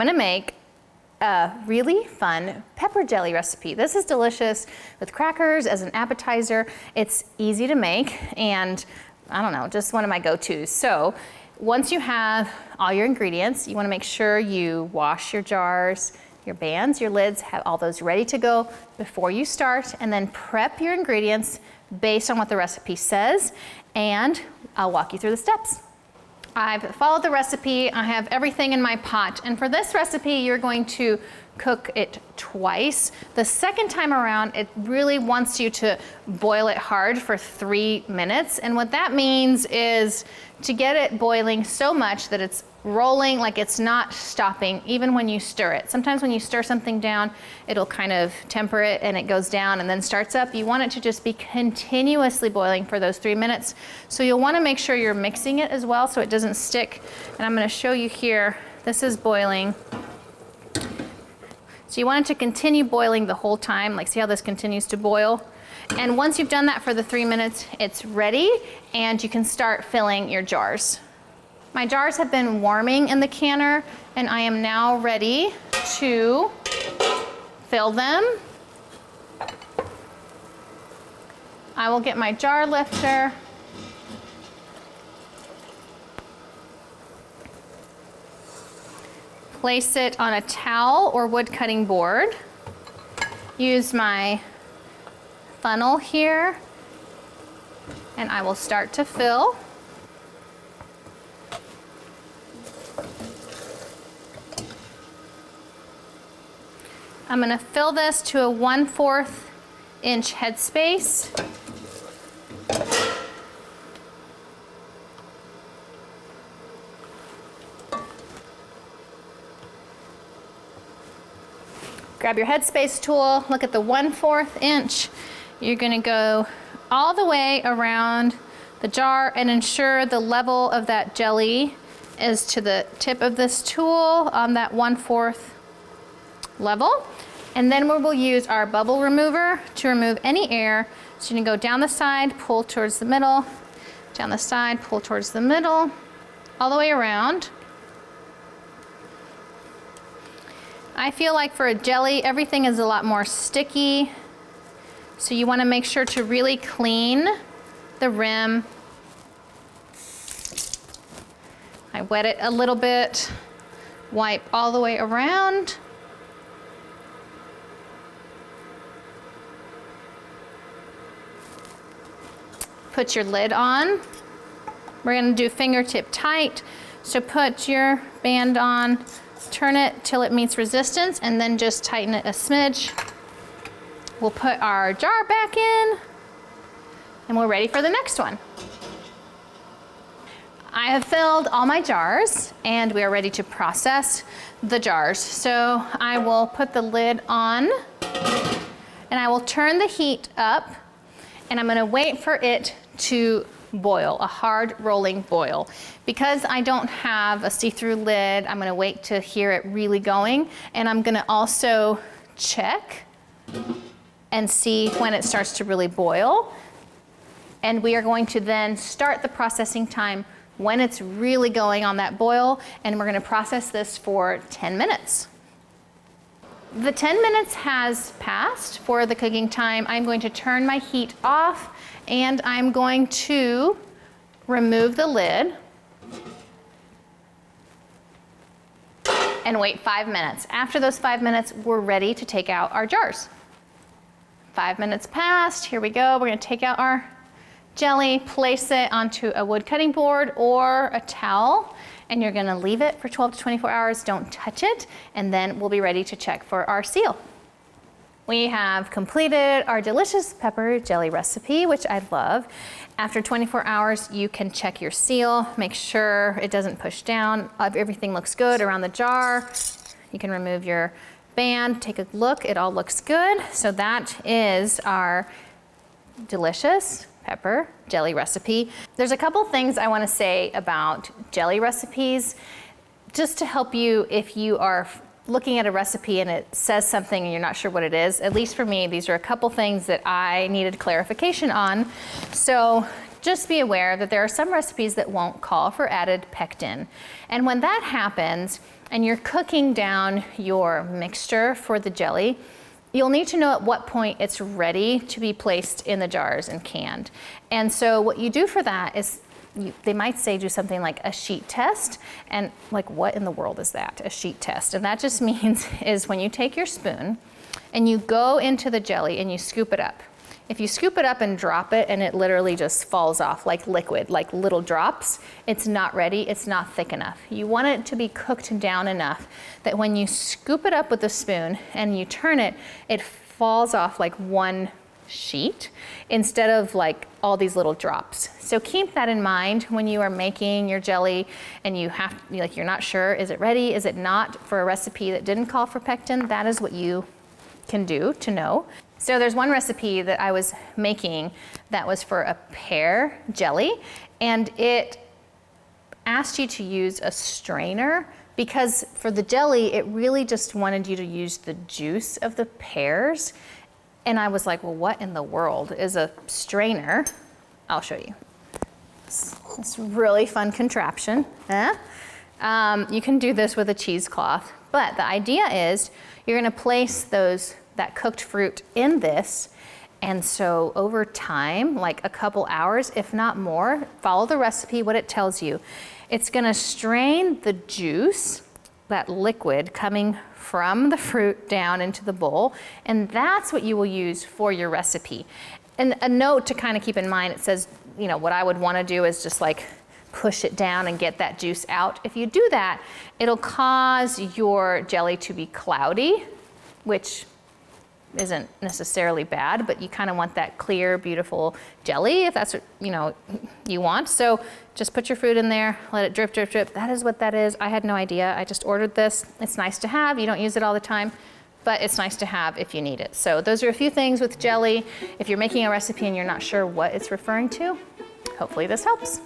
gonna make a really fun pepper jelly recipe. This is delicious with crackers as an appetizer. It's easy to make and I don't know, just one of my go-tos. So once you have all your ingredients, you wanna make sure you wash your jars, your bands, your lids, have all those ready to go before you start, and then prep your ingredients based on what the recipe says, and I'll walk you through the steps. I've followed the recipe, I have everything in my pot, and for this recipe, you're going to cook it twice. The second time around, it really wants you to boil it hard for 3 minutes, and what that means is to get it boiling so much that it's rolling, like it's not stopping, even when you stir it. Sometimes when you stir something down, it'll kind of temper it and it goes down and then starts up. You want it to just be continuously boiling for those 3 minutes. So you'll want to make sure you're mixing it as well so it doesn't stick. And I'm going to show you here, this is boiling. So you want it to continue boiling the whole time, like see how this continues to boil? And once you've done that for the 3 minutes, it's ready and you can start filling your jars. My jars have been warming in the canner and I am now ready to fill them. I will get my jar lifter. Place it on a towel or wood cutting board. Use my funnel here and I will start to fill. I'm going to fill this to a 1/4 inch headspace. Grab your headspace tool, look at the 1/4 inch. You're going to go all the way around the jar and ensure the level of that jelly is to the tip of this tool on that 1/4 level. And then we will use our bubble remover to remove any air. So you're gonna go down the side, pull towards the middle, down the side, pull towards the middle, all the way around. I feel like for a jelly, everything is a lot more sticky. So you wanna make sure to really clean the rim. I wet it a little bit, wipe all the way around. Put your lid on. We're gonna do fingertip tight. So put your band on, turn it till it meets resistance, and then just tighten it a smidge. We'll put our jar back in, and we're ready for the next one. I have filled all my jars, and we are ready to process the jars. So I will put the lid on, and I will turn the heat up, and I'm gonna wait for it to boil, a hard rolling boil. Because I don't have a see-through lid, I'm gonna wait to hear it really going, and I'm gonna also check and see when it starts to really boil. And we are going to then start the processing time when it's really going on that boil, and we're gonna process this for 10 minutes. The 10 minutes has passed for the cooking time. I'm going to turn my heat off and I'm going to remove the lid and wait 5 minutes. After those 5 minutes, we're ready to take out our jars. 5 minutes passed, here we go. We're gonna take out our jelly, place it onto a wood cutting board or a towel, and you're gonna leave it for 12 to 24 hours. Don't touch it, and then we'll be ready to check for our seal. We have completed our delicious pepper jelly recipe, which I love. After 24 hours, you can check your seal, make sure it doesn't push down, everything looks good around the jar. You can remove your band, take a look, it all looks good. So that is our delicious pepper jelly recipe. There's a couple things I want to say about jelly recipes, just to help you if you are looking at a recipe and it says something and you're not sure what it is. At least for me, these are a couple things that I needed clarification on. So just be aware that there are some recipes that won't call for added pectin. And when that happens, and you're cooking down your mixture for the jelly, you'll need to know at what point it's ready to be placed in the jars and canned. And so what you do for that is, they might say do something like a sheet test, and like, what in the world is that, a sheet test? And that just means is when you take your spoon and you go into the jelly and you scoop it up. If you scoop it up and drop it and it literally just falls off like liquid, like little drops, it's not ready, it's not thick enough. You want it to be cooked down enough that when you scoop it up with a spoon and you turn it, it falls off like one sheet instead of like all these little drops. So keep that in mind when you are making your jelly and you have, like, you're not sure, is it ready, is it not, for a recipe that didn't call for pectin. That is what you can do to know. So there's one recipe that I was making that was for a pear jelly, and it asked you to use a strainer because for the jelly, it really just wanted you to use the juice of the pears. And I was like, well, what in the world is a strainer? I'll show you. It's a really fun contraption. You can do this with a cheesecloth, but the idea is you're gonna place that cooked fruit in this, and so over time, like a couple hours, if not more, follow the recipe, what it tells you. It's gonna strain the juice, that liquid coming from the fruit down into the bowl, and that's what you will use for your recipe. And a note to kind of keep in mind, it says, you know, what I would wanna do is just like push it down and get that juice out. If you do that, it'll cause your jelly to be cloudy, which isn't necessarily bad, but you kind of want that clear, beautiful jelly if that's what you want. So just put your fruit in there, let it drip, drip, drip. That is what that is. I had no idea. I just ordered this. It's nice to have. You don't use it all the time, but it's nice to have if you need it. So those are a few things with jelly. If you're making a recipe and you're not sure what it's referring to, hopefully this helps.